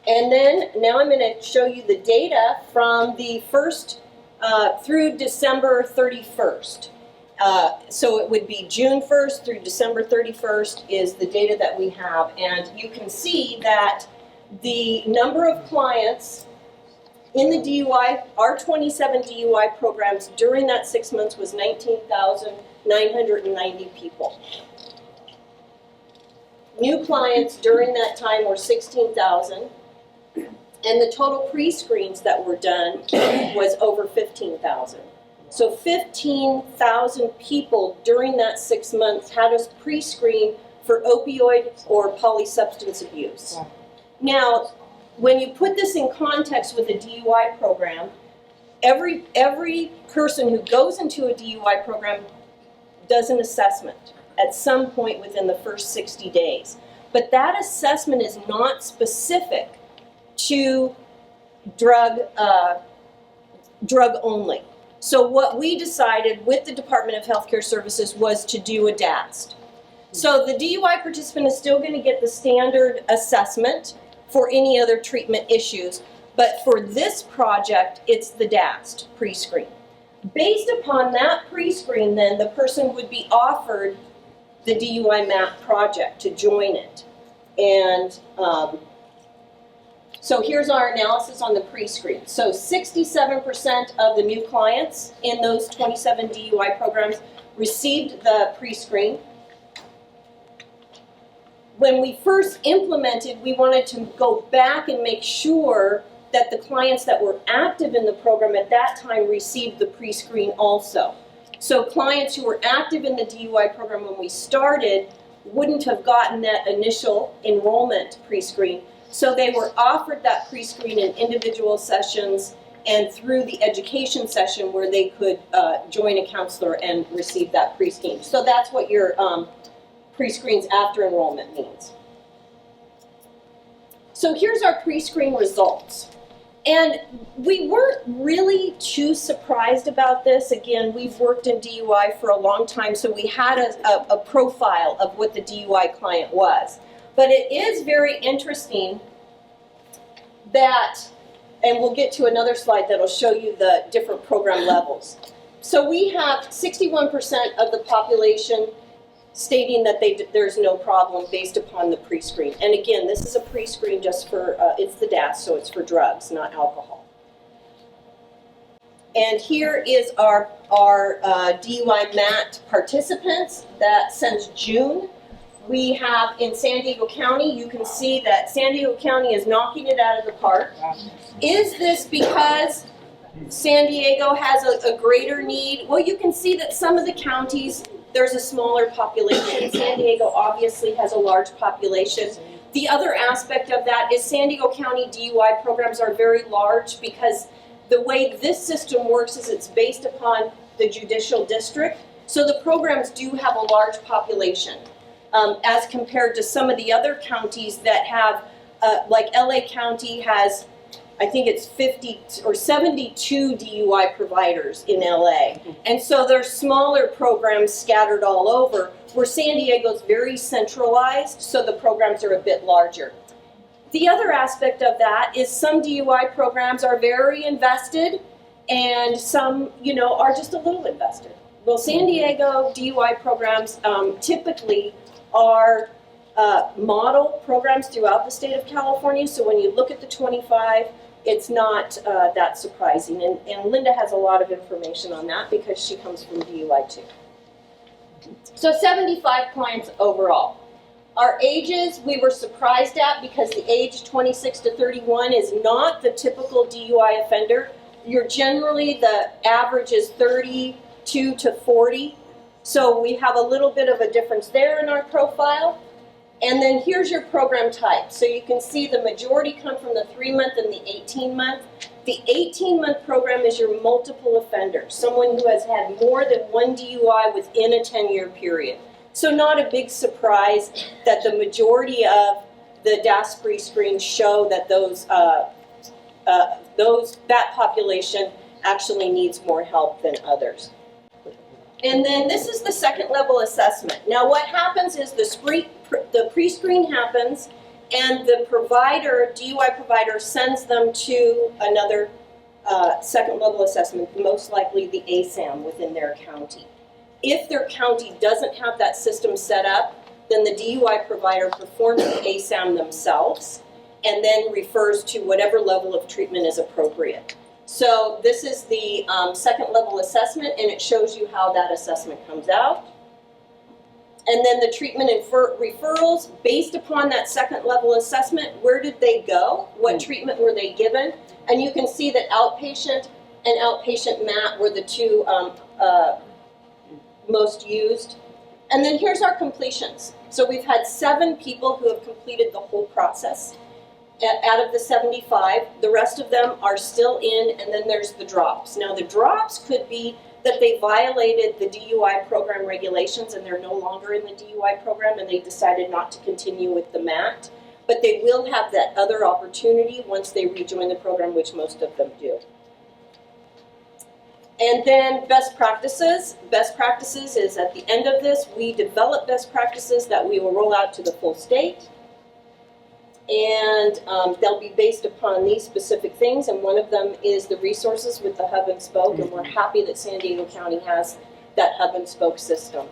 And then now I'm going to show you the data from the first through December 31st. So it would be June 1st through December 31st is the data that we have. And you can see that the number of clients in the DUI, our 27 DUI programs during that 6 months was 19,990 people. New clients during that time were 16,000. And the total pre-screens that were done was over 15,000. So 15,000 people during that 6 months had us pre-screen for opioid or polysubstance abuse. Now, when you put this in context with a DUI program, every person who goes into a DUI program does an assessment at some point within the first 60 days. But that assessment is not specific to drug only. So what we decided with the Department of Healthcare Services was to do a DAST. So the DUI participant is still going to get the standard assessment for any other treatment issues, but for this project, it's the DAST pre-screen. Based upon that pre-screen, then the person would be offered the DUI MAP project to join it. And so here's our analysis on the pre-screen. So 67% of the new clients in those 27 DUI programs received the pre-screen. When we first implemented, we wanted to go back and make sure that the clients that were active in the program at that time received the pre-screen also. So clients who were active in the DUI program when we started wouldn't have gotten that initial enrollment pre-screen. So they were offered that pre-screen in individual sessions and through the education session where they could join a counselor and receive that pre-screen. So that's what your pre-screens after enrollment means. So here's our pre-screen results. And we weren't really too surprised about this. Again, we've worked in DUI for a long time, so we had a profile of what the DUI client was. But it is very interesting that, and we'll get to another slide that'll show you the different program levels. So we have 61% of the population stating that there's no problem based upon the pre-screen. And again, this is a pre-screen just for, it's the DAST, so it's for drugs, not alcohol. And here is our DUI MAT participants that since June. We have in San Diego County, you can see that San Diego County is knocking it out of the park. Is this because San Diego has a greater need? Well, you can see that some of the counties, there's a smaller population. San Diego obviously has a large population. The other aspect of that is San Diego County DUI programs are very large because the way this system works is it's based upon the judicial district. So the programs do have a large population. As compared to some of the other counties that have, like LA County has, I think it's 50 or 72 DUI providers in LA. And so there's smaller programs scattered all over, where San Diego's very centralized, so the programs are a bit larger. The other aspect of that is some DUI programs are very invested, and some, are just a little invested. Well, San Diego DUI programs typically are model programs throughout the state of California, so when you look at the 25, it's not that surprising. And Linda has a lot of information on that because she comes from DUI too. So 75 clients overall. Our ages, we were surprised at because the age 26 to 31 is not the typical DUI offender. The average is 32 to 40. So we have a little bit of a difference there in our profile. And then here's your program type. So you can see the majority come from the 3-month and the 18-month. The 18-month program is your multiple offender, someone who has had more than one DUI within a 10-year period. So not a big surprise that the majority of the DAST pre-screens show that that population actually needs more help than others. And then this is the second level assessment. Now what happens is the pre-screen happens, And the provider, DUI provider, sends them to another second level assessment, most likely the ASAM within their county. If their county doesn't have that system set up, then the DUI provider performs the ASAM themselves and then refers to whatever level of treatment is appropriate. So this is the second level assessment, and it shows you how that assessment comes out. And then the treatment and referrals, based upon that second level assessment, where did they go? What treatment were they given? And you can see that outpatient and outpatient MAT were the two most used. And then here's our completions. So we've had 7 people who have completed the whole process out of the 75. The rest of them are still in, and then there's the drops. Now the drops could be that they violated the DUI program regulations and they're no longer in the DUI program and they decided not to continue with the MAT. But they will have that other opportunity once they rejoin the program, which most of them do. And then best practices. Best practices is at the end of this, we develop best practices that we will roll out to the full state. And they'll be based upon these specific things, and one of them is the resources with the hub and spoke, and we're happy that San Diego County has that hub and spoke system.